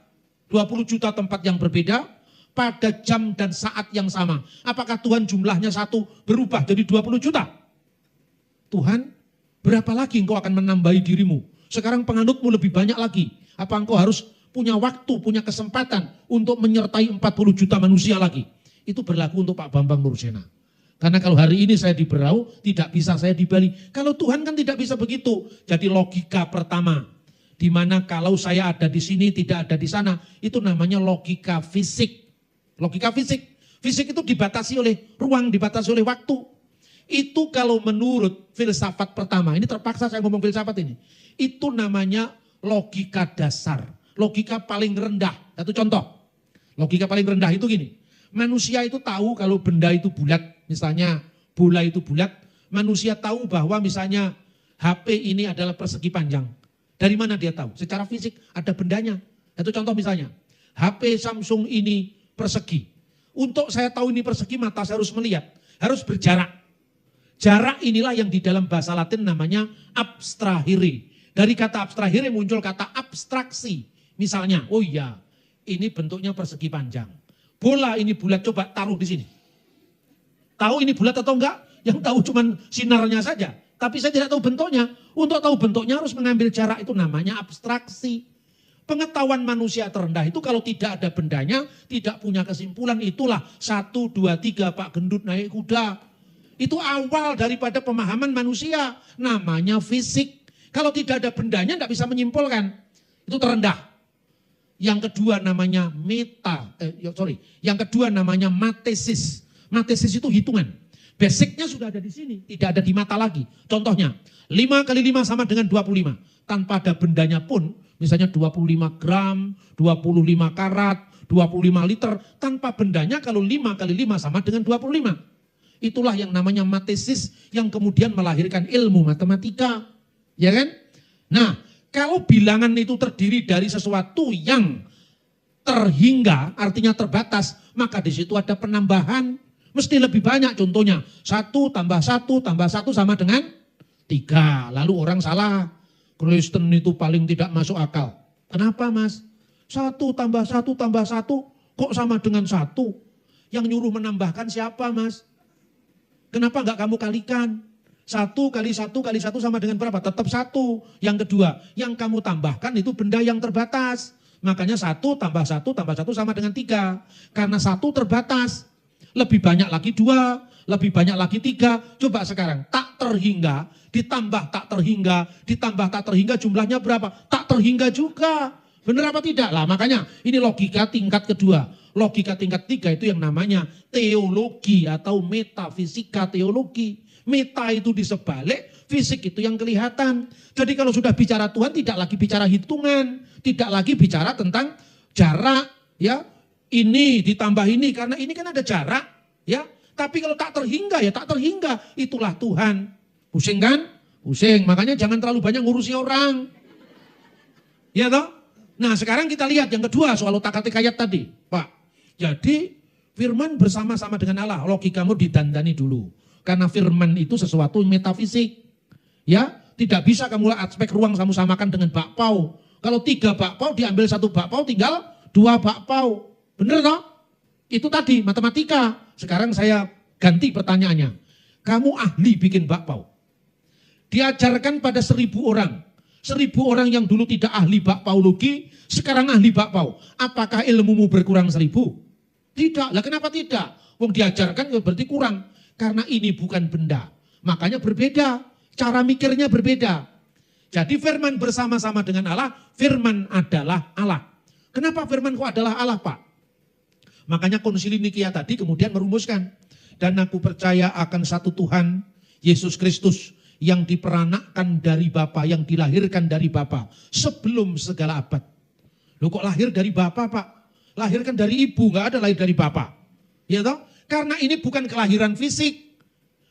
20 juta tempat yang berbeda, pada jam dan saat yang sama. Apakah Tuhan jumlahnya satu berubah jadi 20 juta? Tuhan, berapa lagi engkau akan menambahi dirimu? Sekarang penganutmu lebih banyak lagi. Apa engkau harus punya waktu, punya kesempatan untuk menyertai 40 juta manusia lagi? Itu berlaku untuk Pak Bambang Nursena. Karena kalau hari ini saya di Berau, tidak bisa saya di Bali. Kalau Tuhan kan tidak bisa begitu. Jadi logika pertama, di mana kalau saya ada di sini, tidak ada di sana, itu namanya logika fisik. Logika fisik. Fisik itu dibatasi oleh ruang, dibatasi oleh waktu. Itu kalau menurut filsafat pertama, ini terpaksa saya ngomong filsafat ini. Itu namanya logika dasar. Logika paling rendah. Satu contoh. Logika paling rendah itu gini. Manusia itu tahu kalau benda itu bulat. Misalnya bola itu bulat. Manusia tahu bahwa misalnya HP ini adalah persegi panjang. Dari mana dia tahu? Secara fisik ada bendanya. Satu contoh misalnya. HP Samsung ini persegi. Untuk saya tahu ini persegi, mata saya harus melihat. Harus berjarak. Jarak inilah yang di dalam bahasa Latin namanya abstrahire. Dari kata abstrahire muncul kata abstraksi. Misalnya, oh iya, ini bentuknya persegi panjang. Bola ini bulat, coba taruh di sini. Tahu ini bulat atau enggak? Yang tahu cuman sinarnya saja. Tapi saya tidak tahu bentuknya. Untuk tahu bentuknya harus mengambil jarak, itu namanya abstraksi. Pengetahuan manusia terendah itu kalau tidak ada bendanya, tidak punya kesimpulan, itulah 1, 2, 3 Pak Gendut naik kuda. Itu awal daripada pemahaman manusia, namanya fisik. Kalau tidak ada bendanya tidak bisa menyimpulkan. Itu terendah. Yang kedua namanya Yang kedua namanya matesis. Matesis itu hitungan. Basicnya sudah ada di sini, tidak ada di mata lagi. Contohnya, 5 kali 5 sama dengan 25. Tanpa ada bendanya pun, misalnya 25 gram, 25 karat, 25 liter. Tanpa bendanya kalau 5 kali 5 sama dengan 25. Itulah yang namanya matesis yang kemudian melahirkan ilmu matematika. Ya kan? Nah, kalau bilangan itu terdiri dari sesuatu yang terhingga, artinya terbatas, maka di situ ada penambahan. Mesti lebih banyak, contohnya 1 tambah 1 tambah 1 sama dengan 3. Lalu orang salah, Kristen itu paling tidak masuk akal. Kenapa mas? 1 tambah 1 tambah 1 kok sama dengan 1? Yang nyuruh menambahkan siapa mas? Kenapa enggak kamu kalikan? 1 kali 1 kali 1 sama dengan berapa? Tetap 1. Yang kedua, yang kamu tambahkan itu benda yang terbatas. Makanya 1 tambah 1 tambah 1 sama dengan 3. Karena 1 terbatas. Lebih banyak lagi 2, lebih banyak lagi 3. Coba sekarang, tak terhingga, ditambah tak terhingga, ditambah tak terhingga jumlahnya berapa? Tak terhingga juga. Benar apa tidak? Lah makanya ini logika tingkat kedua. Logika tingkat 3 itu yang namanya teologi atau metafisika teologi. Meta itu di sebalik, fisik itu yang kelihatan. Jadi kalau sudah bicara Tuhan tidak lagi bicara hitungan, tidak lagi bicara tentang jarak, ya. Ini ditambah ini karena ini kan ada jarak, ya. Tapi kalau tak terhingga ya tak terhingga, itulah Tuhan. Pusing kan? Pusing. Makanya jangan terlalu banyak ngurusi orang. Ya toh? Nah, sekarang kita lihat yang kedua soal otak-atik ayat tadi, Pak. Jadi firman bersama-sama dengan Allah, logikamu didandani dulu. Karena firman itu sesuatu metafisik. Ya, tidak bisa kamu aspek ruang kamu samakan dengan bakpao. Kalau 3 bakpao diambil 1 bakpao tinggal 2 bakpao. Bener toh? Itu tadi matematika. Sekarang saya ganti pertanyaannya. Kamu ahli bikin bakpao. Diajarkan pada 1000 orang. 1000 orang yang dulu tidak ahli bakpaologi, sekarang ahli bakpao. Apakah ilmumu berkurang 1000? Tidak. Lah kenapa tidak? Wong diajarkan berarti kurang. Karena ini bukan benda. Makanya berbeda. Cara mikirnya berbeda. Jadi firman bersama-sama dengan Allah, firman adalah Allah. Kenapa firman kok adalah Allah, Pak? Makanya konsili Nikia tadi kemudian merumuskan. Dan aku percaya akan satu Tuhan, Yesus Kristus, yang diperanakkan dari Bapa, yang dilahirkan dari Bapa, sebelum segala abad. Loh kok lahir dari Bapa, Pak? Lahirkan dari ibu, gak ada lahir dari Bapa. Ya toh? Karena ini bukan kelahiran fisik.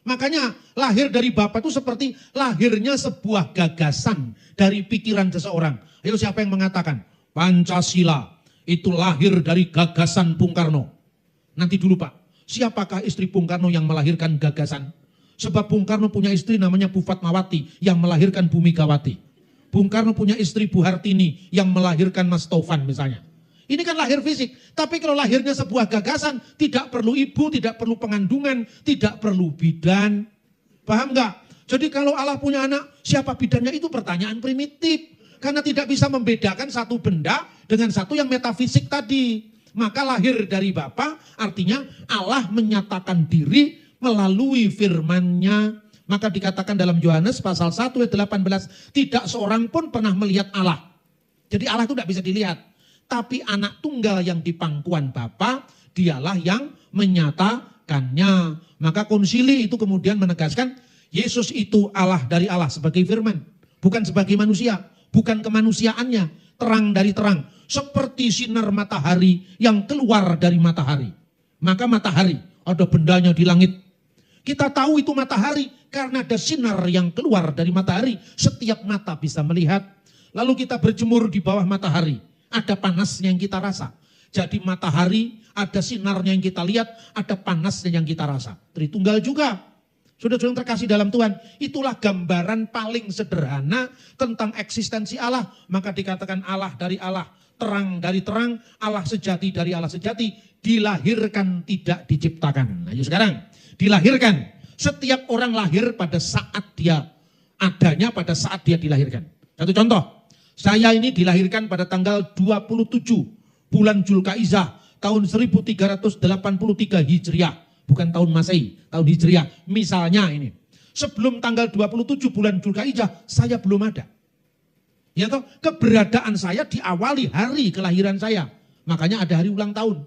Makanya lahir dari Bapa itu seperti lahirnya sebuah gagasan dari pikiran seseorang. Ayo siapa yang mengatakan? Pancasila itu lahir dari gagasan Bung Karno. Nanti dulu Pak, siapakah istri Bung Karno yang melahirkan gagasan? Sebab Bung Karno punya istri namanya Bu Fatmawati yang melahirkan Bu Megawati. Bung Karno punya istri Bu Hartini yang melahirkan Mas Taufan misalnya. Ini kan lahir fisik, tapi kalau lahirnya sebuah gagasan, tidak perlu ibu, tidak perlu pengandungan, tidak perlu bidan. Paham nggak? Jadi kalau Allah punya anak, siapa bidannya itu pertanyaan primitif. Karena tidak bisa membedakan satu benda dengan satu yang metafisik tadi. Maka lahir dari Bapa artinya Allah menyatakan diri melalui firman-Nya. Maka dikatakan dalam Yohanes pasal 1 ayat 18, tidak seorang pun pernah melihat Allah. Jadi Allah itu tidak bisa dilihat. Tapi anak tunggal yang di pangkuan Bapa, dialah yang menyatakannya. Maka konsili itu kemudian menegaskan, Yesus itu Allah dari Allah sebagai firman. Bukan sebagai manusia, bukan kemanusiaannya, terang dari terang. Seperti sinar matahari yang keluar dari matahari. Maka matahari, ada bendanya di langit. Kita tahu itu matahari karena ada sinar yang keluar dari matahari. Setiap mata bisa melihat. Lalu kita berjemur di bawah matahari. Ada panasnya yang kita rasa. Jadi matahari ada sinarnya yang kita lihat, ada panasnya yang kita rasa. Tritunggal juga. Saudara-saudara terkasih dalam Tuhan, itulah gambaran paling sederhana tentang eksistensi Allah. Maka dikatakan Allah dari Allah, terang dari terang, Allah sejati dari Allah sejati, dilahirkan tidak diciptakan. Nah, yuk sekarang, dilahirkan. Setiap orang lahir pada saat dia adanya, pada saat dia dilahirkan. Satu contoh. Saya ini dilahirkan pada tanggal 27 bulan Zulkaizah tahun 1383 Hijriah. Bukan tahun Masehi, tahun Hijriah. Misalnya ini. Sebelum tanggal 27 bulan Dzulhijjah, saya belum ada. Ya toh, keberadaan saya diawali hari kelahiran saya. Makanya ada hari ulang tahun.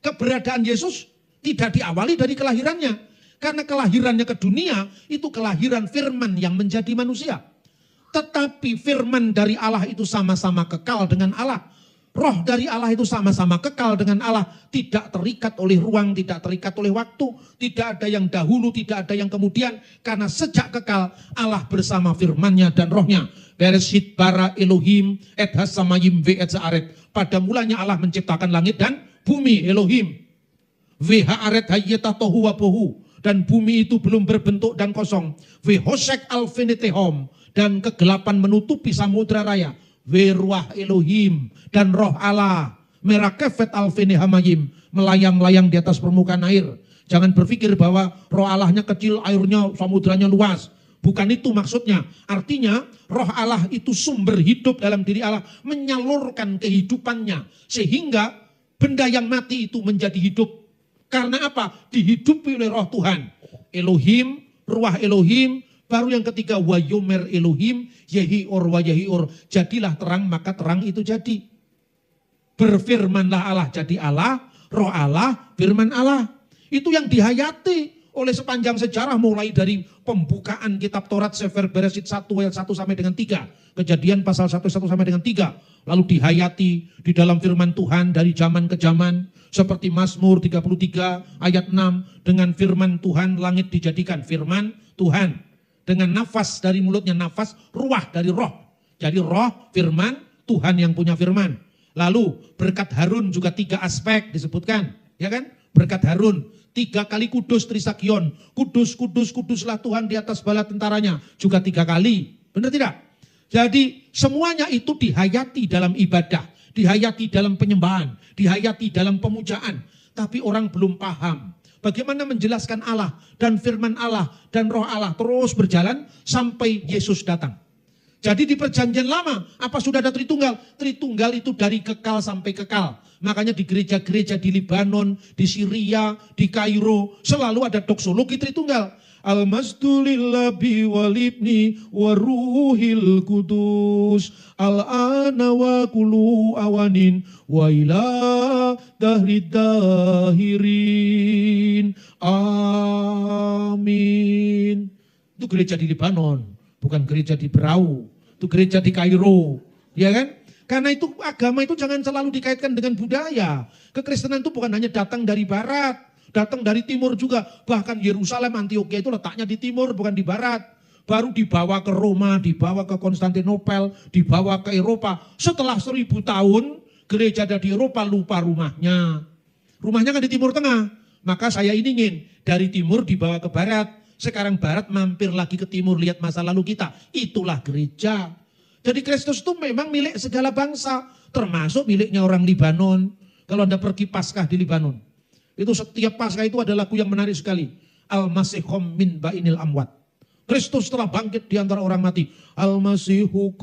Keberadaan Yesus tidak diawali dari kelahirannya. Karena kelahirannya ke dunia itu kelahiran firman yang menjadi manusia. Tetapi firman dari Allah itu sama-sama kekal dengan Allah. Roh dari Allah itu sama-sama kekal dengan Allah. Tidak terikat oleh ruang, tidak terikat oleh waktu. Tidak ada yang dahulu, tidak ada yang kemudian. Karena sejak kekal Allah bersama firmannya dan rohnya. Bereshit bara Elohim et hasamayim ve et zaaret. Pada mulanya Allah menciptakan langit dan bumi Elohim. Ve haaret hayyeta tohu wa bohu. Dan bumi itu belum berbentuk dan kosong. Ve hosek alfenetehom. Dan kegelapan menutupi samudra raya. Ve ruah Elohim. Dan roh Allah. Merakefet alfenehamayim. Melayang-layang di atas permukaan air. Jangan berpikir bahwa roh Allahnya kecil, airnya, samudranya luas. Bukan itu maksudnya. Artinya roh Allah itu sumber hidup dalam diri Allah. Menyalurkan kehidupannya. Sehingga benda yang mati itu menjadi hidup. Karena apa? Dihidupi oleh roh Tuhan. Elohim, ruah Elohim. Baru yang ketiga, wayomer Elohim, yehior wa yehior. Jadilah terang, maka terang itu jadi. Berfirmanlah Allah, jadi Allah. Roh Allah, firman Allah. Itu yang dihayati oleh sepanjang sejarah, mulai dari pembukaan kitab Taurat Sefer Bereshit 1 ayat 1 sampai dengan 3. Kejadian pasal 1 sampai dengan 3. Lalu dihayati di dalam firman Tuhan dari zaman ke zaman. Seperti Mazmur 33 ayat 6. Dengan firman Tuhan langit dijadikan firman Tuhan. Dengan nafas dari mulutnya, nafas ruah dari roh. Jadi roh, firman, Tuhan yang punya firman. Lalu berkat Harun juga 3 aspek disebutkan. Ya kan? Berkat Harun. 3 kali kudus Trisagion. Kudus, kudus, kuduslah Tuhan di atas bala tentaranya. Juga 3 kali. Benar tidak? Jadi semuanya itu dihayati dalam ibadah. Dihayati dalam penyembahan. Dihayati dalam pemujaan. Tapi orang belum paham. Bagaimana menjelaskan Allah dan firman Allah dan roh Allah terus berjalan sampai Yesus datang. Jadi di perjanjian lama, apa sudah ada Tritunggal? Tritunggal itu dari kekal sampai kekal. Makanya di gereja-gereja di Libanon, di Syria, di Kairo, selalu ada doksologi Tritunggal. Al-Masdulillabi walibni waruhil kudus al-ana wa kulu awanin wa ila dahrid dahirin. Amin. Itu gereja di Libanon, bukan gereja di Berau. Itu gereja di Kairo, ya kan? Karena itu agama itu jangan selalu dikaitkan dengan budaya. Kekristenan itu bukan hanya datang dari barat, datang dari timur juga. Bahkan Yerusalem, Antioquia itu letaknya di timur, bukan di barat. Baru dibawa ke Roma, dibawa ke Konstantinopel, dibawa ke Eropa. Setelah 1000 tahun, gereja ada di Eropa lupa rumahnya. Rumahnya kan di Timur Tengah. Maka saya ingin dari timur dibawa ke barat. Sekarang barat mampir lagi ke timur, lihat masa lalu kita. Itulah gereja. Jadi Kristus itu memang milik segala bangsa. Termasuk miliknya orang Libanon. Kalau Anda pergi Paskah di Libanon. Itu setiap Paskah itu ada lagu yang menarik sekali. Al-Masihum min ba'inil amwat. Kristus telah bangkit di antara orang mati. Al-Masihu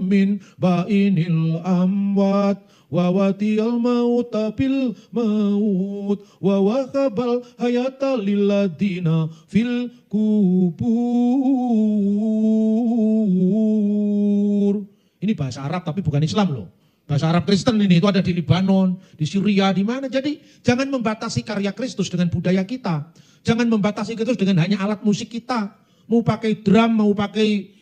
min ba'inil amwat. Wawati al-mauta bil maut. Wawakabal hayata lilladina fil kubur. Ini bahasa Arab tapi bukan Islam loh. Bahasa Arab Kristen ini itu ada di Libanon, di Syria, di mana. Jadi jangan membatasi karya Kristus dengan budaya kita. Jangan membatasi Kristus dengan hanya alat musik kita. Mau pakai drum, mau pakai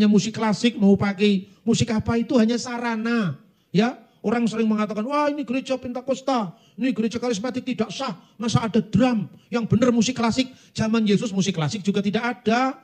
musik klasik, mau pakai musik apa itu hanya sarana. Ya, orang sering mengatakan, wah ini gereja Pentakosta, ini gereja karismatik tidak sah. Masa ada drum? Yang benar musik klasik. Zaman Yesus musik klasik juga tidak ada.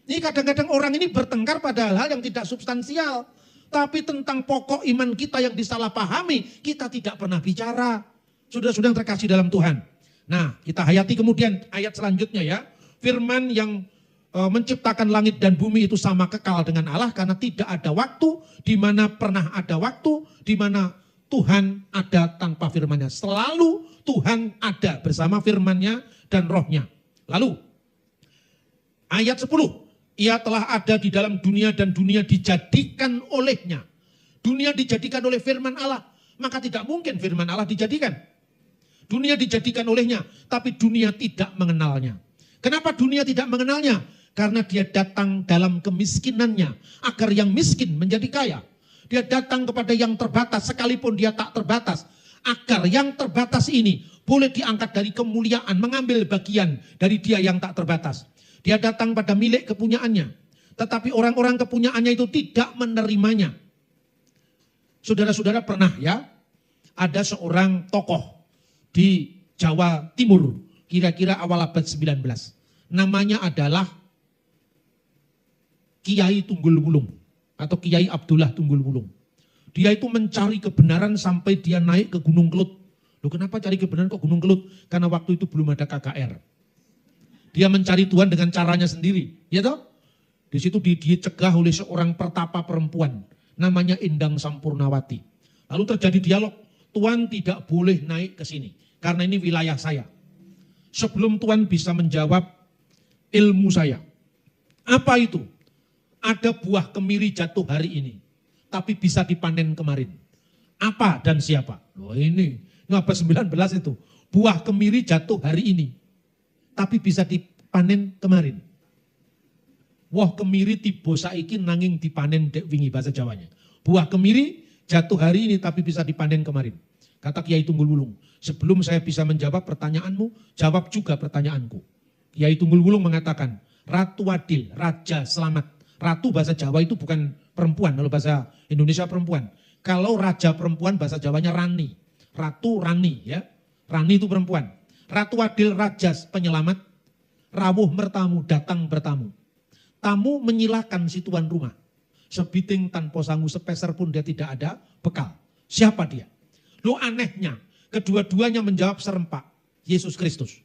Ini kadang-kadang orang ini bertengkar pada hal-hal yang tidak substansial. Tapi tentang pokok iman kita yang disalahpahami, kita tidak pernah bicara. Sudah-sudah yang terkasih dalam Tuhan. Nah, kita hayati kemudian ayat selanjutnya ya. Firman yang menciptakan langit dan bumi itu sama kekal dengan Allah. Karena tidak ada waktu, di mana pernah ada waktu, di mana Tuhan ada tanpa firman-Nya. Selalu Tuhan ada bersama firman-Nya dan rohnya. Lalu, ayat 10. Ia telah ada di dalam dunia dan dunia dijadikan olehnya. Dunia dijadikan oleh firman Allah. Maka tidak mungkin firman Allah dijadikan. Dunia dijadikan olehnya, tapi dunia tidak mengenalnya. Kenapa dunia tidak mengenalnya? Karena dia datang dalam kemiskinannya, agar yang miskin menjadi kaya. Dia datang kepada yang terbatas, sekalipun dia tak terbatas, agar yang terbatas ini boleh diangkat dari kemuliaan, mengambil bagian dari dia yang tak terbatas. Dia datang pada milik kepunyaannya, tetapi orang-orang kepunyaannya itu tidak menerimanya. Saudara-saudara pernah ya, ada seorang tokoh di Jawa Timur, kira-kira awal abad 19. Namanya adalah Kiai Tunggul Wulung atau Kiai Abdullah Tunggul Wulung. Dia itu mencari kebenaran sampai dia naik ke Gunung Kelut. Loh, kenapa cari kebenaran ke Gunung Kelut? Karena waktu itu belum ada KKR. Dia mencari Tuhan dengan caranya sendiri, ya toh? Di situ dicegah oleh seorang pertapa perempuan, namanya Endang Sampurnawati. Lalu terjadi dialog, Tuhan tidak boleh naik ke sini, karena ini wilayah saya. Sebelum Tuhan bisa menjawab ilmu saya. Apa itu? Ada buah kemiri jatuh hari ini, tapi bisa dipanen kemarin. Apa dan siapa? Loh ini abad 19 itu. Buah kemiri jatuh hari ini, tapi bisa dipanen kemarin. Wah kemiri tiba saiki nanging dipanen dek wingi, bahasa Jawanya. Buah kemiri jatuh hari ini tapi bisa dipanen kemarin. Kata Kiai Tunggul Wulung, sebelum saya bisa menjawab pertanyaanmu, jawab juga pertanyaanku. Kiai Tunggul Wulung mengatakan, Ratu Adil, Raja Selamat. Ratu bahasa Jawa itu bukan perempuan, kalau bahasa Indonesia perempuan. Kalau raja perempuan bahasa Jawanya Rani. Ratu Rani ya. Rani itu perempuan. Ratu Adil, Raja Penyelamat. Rawuh mertamu, datang bertamu. Tamu menyilakan si tuan rumah. Sebiting tanpa sangu sepeser pun dia tidak ada bekal. Siapa dia? Lo anehnya, kedua-duanya menjawab serempak. Yesus Kristus.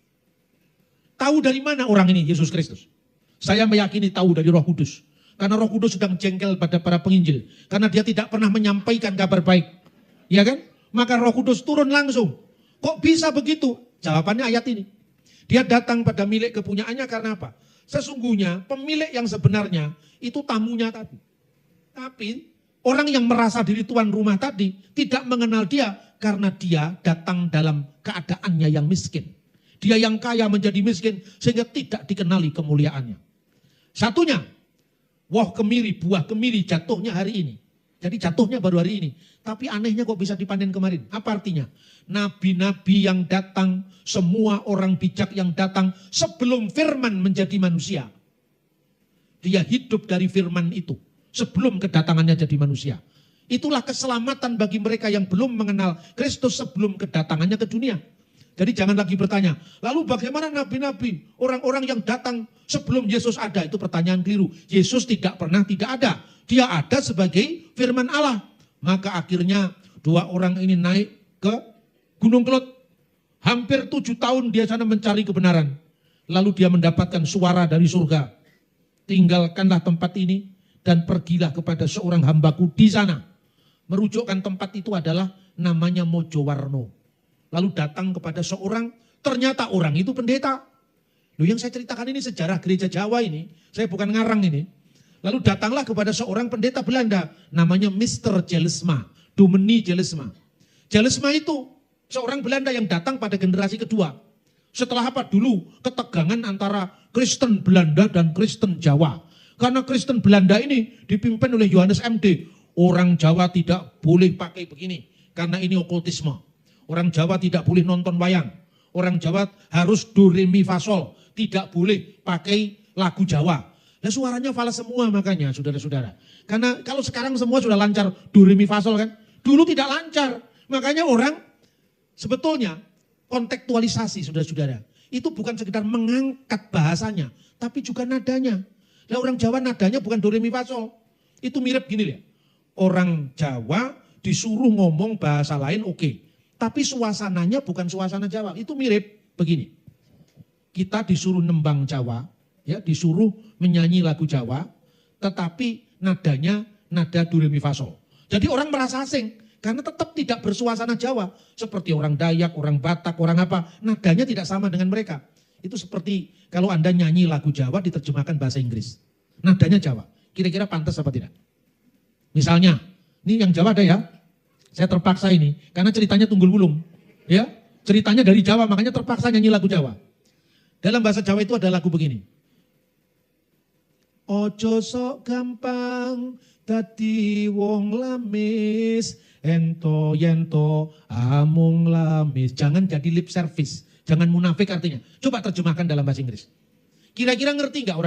Tahu dari mana orang ini Yesus Kristus? Saya meyakini tahu dari Roh Kudus. Karena Roh Kudus sedang jengkel pada para penginjil. Karena dia tidak pernah menyampaikan kabar baik. Ya kan? Maka Roh Kudus turun langsung. Kok bisa begitu? Jawabannya ayat ini. Dia datang pada milik kepunyaannya karena apa? Sesungguhnya pemilik yang sebenarnya itu tamunya tadi. Tapi orang yang merasa diri tuan rumah tadi tidak mengenal dia karena dia datang dalam keadaannya yang miskin. Dia yang kaya menjadi miskin sehingga tidak dikenali kemuliaannya. Satunya, wah kemiri, buah kemiri jatuhnya hari ini. Jadi jatuhnya baru hari ini. Tapi anehnya kok bisa dipanen kemarin. Apa artinya? Nabi-nabi yang datang, semua orang bijak yang datang sebelum firman menjadi manusia. Dia hidup dari firman itu. Sebelum kedatangannya jadi manusia. Itulah keselamatan bagi mereka yang belum mengenal Kristus sebelum kedatangannya ke dunia. Jadi jangan lagi bertanya, lalu bagaimana nabi-nabi, orang-orang yang datang sebelum Yesus ada? Itu pertanyaan keliru. Yesus tidak pernah tidak ada. Dia ada sebagai firman Allah. Maka akhirnya dua orang ini naik ke Gunung Kelut. Hampir 7 tahun dia sana mencari kebenaran. Lalu dia mendapatkan suara dari surga. Tinggalkanlah tempat ini dan pergilah kepada seorang hambaku di sana. Merujukkan tempat itu adalah namanya Mojowarno. Lalu datang kepada seorang, ternyata orang itu pendeta. Loh yang saya ceritakan ini sejarah gereja Jawa ini, saya bukan ngarang ini. Lalu datanglah kepada seorang pendeta Belanda, namanya Mr. Jelesma, Dominee Jelesma. Jelesma itu seorang Belanda yang datang pada generasi kedua. Setelah apa dulu? Ketegangan antara Kristen Belanda dan Kristen Jawa. Karena Kristen Belanda ini dipimpin oleh Yohanes MD. Orang Jawa tidak boleh pakai begini, karena ini okultisme. Orang Jawa tidak boleh nonton wayang. Orang Jawa harus do re mi fa sol. Tidak boleh pakai lagu Jawa. Nah suaranya fals semua makanya saudara-saudara. Karena kalau sekarang semua sudah lancar do re mi fa sol kan. Dulu tidak lancar. Makanya orang sebetulnya kontekstualisasi saudara-saudara. Itu bukan sekedar mengangkat bahasanya. Tapi juga nadanya. Nah orang Jawa nadanya bukan do re mi fa sol. Itu mirip gini ya. Orang Jawa disuruh ngomong bahasa lain oke. Tapi suasananya bukan suasana Jawa. Itu mirip begini. Kita disuruh nembang Jawa, ya, disuruh menyanyi lagu Jawa, tetapi nadanya nada do re mi fa sol. Jadi orang merasa asing karena tetap tidak bersuasana Jawa. Seperti orang Dayak, orang Batak, orang apa, nadanya tidak sama dengan mereka. Itu seperti kalau Anda nyanyi lagu Jawa diterjemahkan bahasa Inggris. Nadanya Jawa. Kira-kira pantas apa tidak? Misalnya, ini yang Jawa ada ya. Saya terpaksa ini, karena ceritanya Tunggul Wulung. Ya, ceritanya dari Jawa, makanya terpaksa nyanyi lagu Jawa. Dalam bahasa Jawa itu ada lagu begini. Ojo sok gampang dadi wong lamis, ento yento amung lamis. Jangan jadi lip service, jangan munafik artinya. Coba terjemahkan dalam bahasa Inggris. Kira-kira ngerti nggak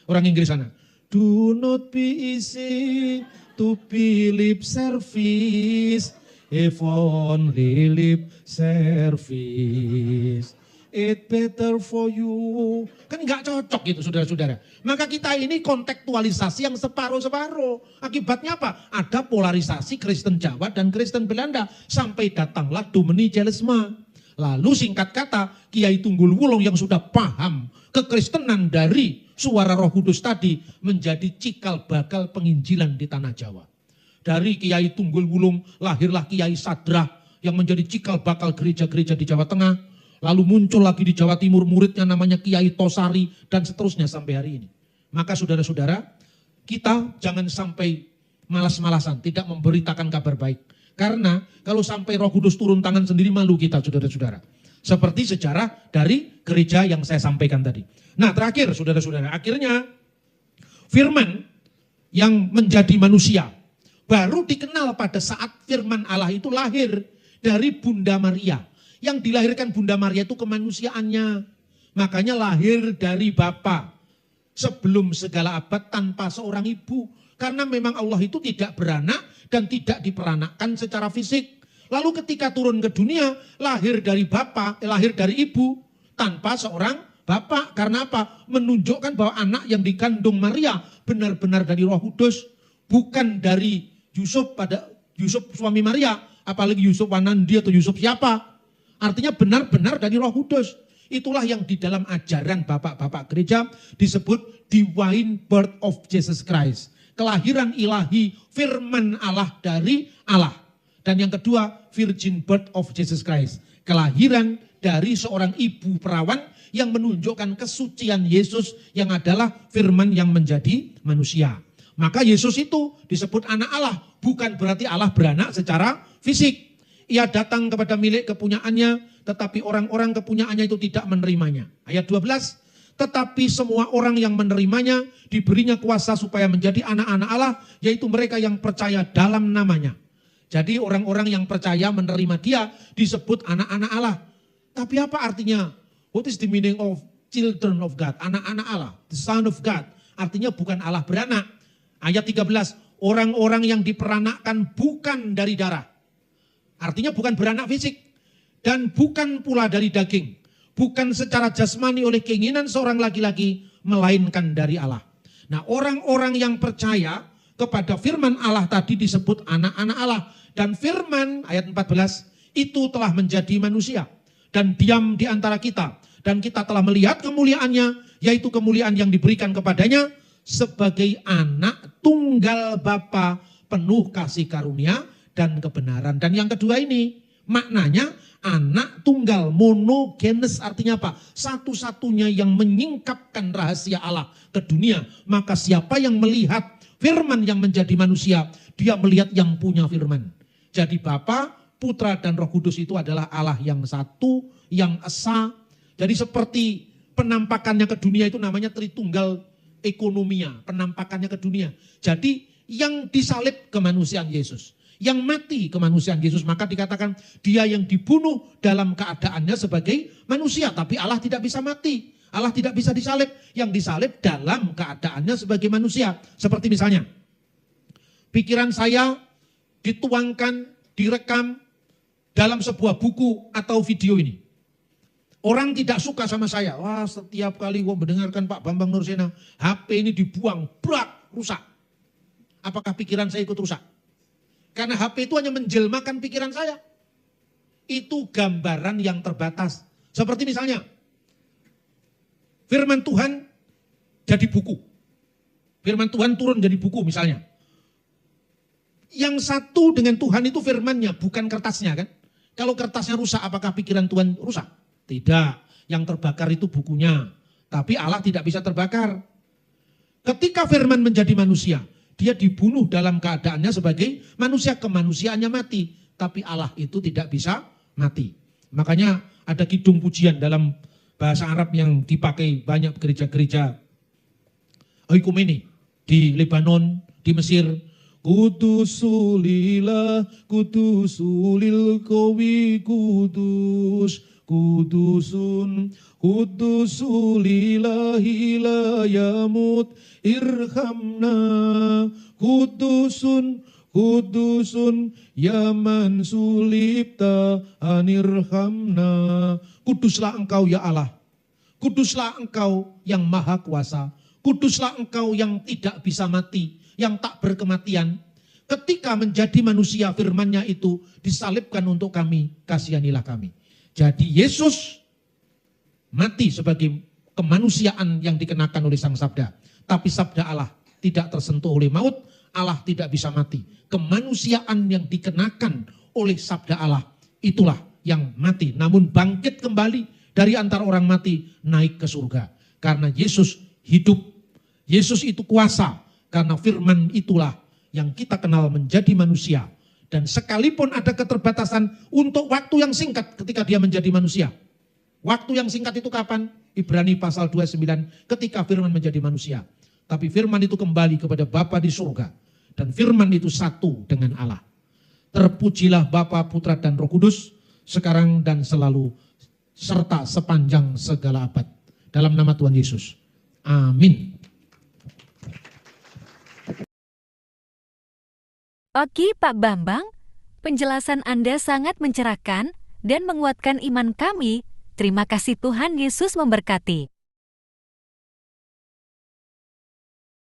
orang Inggris sana? Do not be easy to be lip service, if only lip service. It better for you. Kan nggak cocok gitu saudara-saudara. Maka kita ini kontekstualisasi yang separuh-separuh. Akibatnya apa? Ada polarisasi Kristen Jawa dan Kristen Belanda. Sampai datanglah Dominicalisme. Lalu singkat kata, Kiai Tunggul Wulung yang sudah paham kekristenan dari suara Roh Kudus tadi menjadi cikal bakal penginjilan di tanah Jawa. Dari Kiai Tunggul Wulung lahirlah Kiai Sadrah yang menjadi cikal bakal gereja-gereja di Jawa Tengah. Lalu muncul lagi di Jawa Timur muridnya namanya Kiai Tosari dan seterusnya sampai hari ini. Maka saudara-saudara, kita jangan sampai malas-malasan, tidak memberitakan kabar baik. Karena kalau sampai Roh Kudus turun tangan sendiri malu kita saudara-saudara. Seperti sejarah dari gereja yang saya sampaikan tadi. Nah terakhir saudara-saudara, akhirnya firman yang menjadi manusia baru dikenal pada saat firman Allah itu lahir dari Bunda Maria. Yang dilahirkan Bunda Maria itu kemanusiaannya. Makanya lahir dari Bapa sebelum segala abad tanpa seorang ibu. Karena memang Allah itu tidak beranak dan tidak diperanakkan secara fisik. Lalu ketika turun ke dunia, lahir dari Bapa, lahir dari ibu tanpa seorang Bapa. Karena apa? Menunjukkan bahwa anak yang dikandung Maria benar-benar dari Roh Kudus. Bukan dari Yusuf suami Maria. Apalagi Yusuf Wanandi atau Yusuf siapa. Artinya benar-benar dari Roh Kudus. Itulah yang di dalam ajaran bapak-bapak gereja disebut divine birth of Jesus Christ. Kelahiran ilahi firman Allah dari Allah. Dan yang kedua virgin birth of Jesus Christ. Kelahiran dari seorang ibu perawan yang menunjukkan kesucian Yesus yang adalah firman yang menjadi manusia. Maka Yesus itu disebut anak Allah. Bukan berarti Allah beranak secara fisik. Ia datang kepada milik kepunyaannya, tetapi orang-orang kepunyaannya itu tidak menerimanya. Ayat 12, tetapi semua orang yang menerimanya diberinya kuasa supaya menjadi anak-anak Allah, yaitu mereka yang percaya dalam namanya. Jadi orang-orang yang percaya menerima dia disebut anak-anak Allah. Tapi apa artinya? What is the meaning of children of God? Anak-anak Allah, the son of God. Artinya bukan Allah beranak. Ayat 13, orang-orang yang diperanakkan bukan dari darah. Artinya bukan beranak fisik dan bukan pula dari daging. Bukan secara jasmani oleh keinginan seorang laki-laki, melainkan dari Allah. Nah orang-orang yang percaya kepada firman Allah tadi disebut anak-anak Allah. Dan firman ayat 14 itu telah menjadi manusia dan diam di antara kita. Dan kita telah melihat kemuliaannya, yaitu kemuliaan yang diberikan kepadanya sebagai anak tunggal Bapa penuh kasih karunia dan kebenaran. Dan yang kedua ini maknanya anak tunggal, monogenes artinya apa? Satu-satunya yang menyingkapkan rahasia Allah ke dunia. Maka siapa yang melihat firman yang menjadi manusia, dia melihat yang punya firman. Jadi Bapa, Putra dan Roh Kudus itu adalah Allah yang satu, yang esa. Jadi seperti penampakannya ke dunia itu namanya Tritunggal ekonomia, penampakannya ke dunia. Jadi yang disalib kemanusiaan Yesus. Yang mati kemanusiaan Yesus, maka dikatakan dia yang dibunuh dalam keadaannya sebagai manusia. Tapi Allah tidak bisa mati, Allah tidak bisa disalib. Yang disalib dalam keadaannya sebagai manusia. Seperti misalnya, pikiran saya dituangkan, direkam dalam sebuah buku atau video ini. Orang tidak suka sama saya. Wah, setiap kali gue mendengarkan Pak Bambang Nursena, HP ini dibuang, brak, rusak. Apakah pikiran saya ikut rusak? Karena HP itu hanya menjelmakan pikiran saya. Itu gambaran yang terbatas. Seperti misalnya, firman Tuhan jadi buku. Firman Tuhan turun jadi buku misalnya. Yang satu dengan Tuhan itu firmannya, bukan kertasnya kan. Kalau kertasnya rusak, apakah pikiran Tuhan rusak? Tidak. Yang terbakar itu bukunya. Tapi Allah tidak bisa terbakar. Ketika firman menjadi manusia, dia dibunuh dalam keadaannya sebagai manusia, kemanusiaannya mati. Tapi Allah itu tidak bisa mati. Makanya ada kidung pujian dalam bahasa Arab yang dipakai banyak gereja-gereja oikumene di Lebanon, di Mesir. Kudusulillah, kudusulil kowi kudus, kudusun, kudusulillahi la yamut, irhamna, kudusun, kudusun, yaman sulibta, anirhamna. Kuduslah engkau ya Allah, kuduslah engkau yang maha kuasa, kuduslah engkau yang tidak bisa mati, yang tak berkematian. Ketika menjadi manusia, firman-Nya itu disalibkan untuk kami, kasihanilah kami. Jadi Yesus mati sebagai kemanusiaan yang dikenakan oleh Sang Sabda. Tapi Sabda Allah tidak tersentuh oleh maut, Allah tidak bisa mati. Kemanusiaan yang dikenakan oleh Sabda Allah, itulah yang mati. Namun bangkit kembali dari antara orang mati, naik ke surga. Karena Yesus hidup, Yesus itu kuasa. Karena firman itulah yang kita kenal menjadi manusia. Dan sekalipun ada keterbatasan untuk waktu yang singkat ketika dia menjadi manusia. Waktu yang singkat itu kapan? Ibrani pasal 29, ketika firman menjadi manusia. Tapi firman itu kembali kepada Bapa di surga. Dan firman itu satu dengan Allah. Terpujilah Bapa, Putra, dan Roh Kudus, sekarang dan selalu, serta sepanjang segala abad. Dalam nama Tuhan Yesus. Amin. Oke Pak Bambang, penjelasan Anda sangat mencerahkan dan menguatkan iman kami. Terima kasih, Tuhan Yesus memberkati.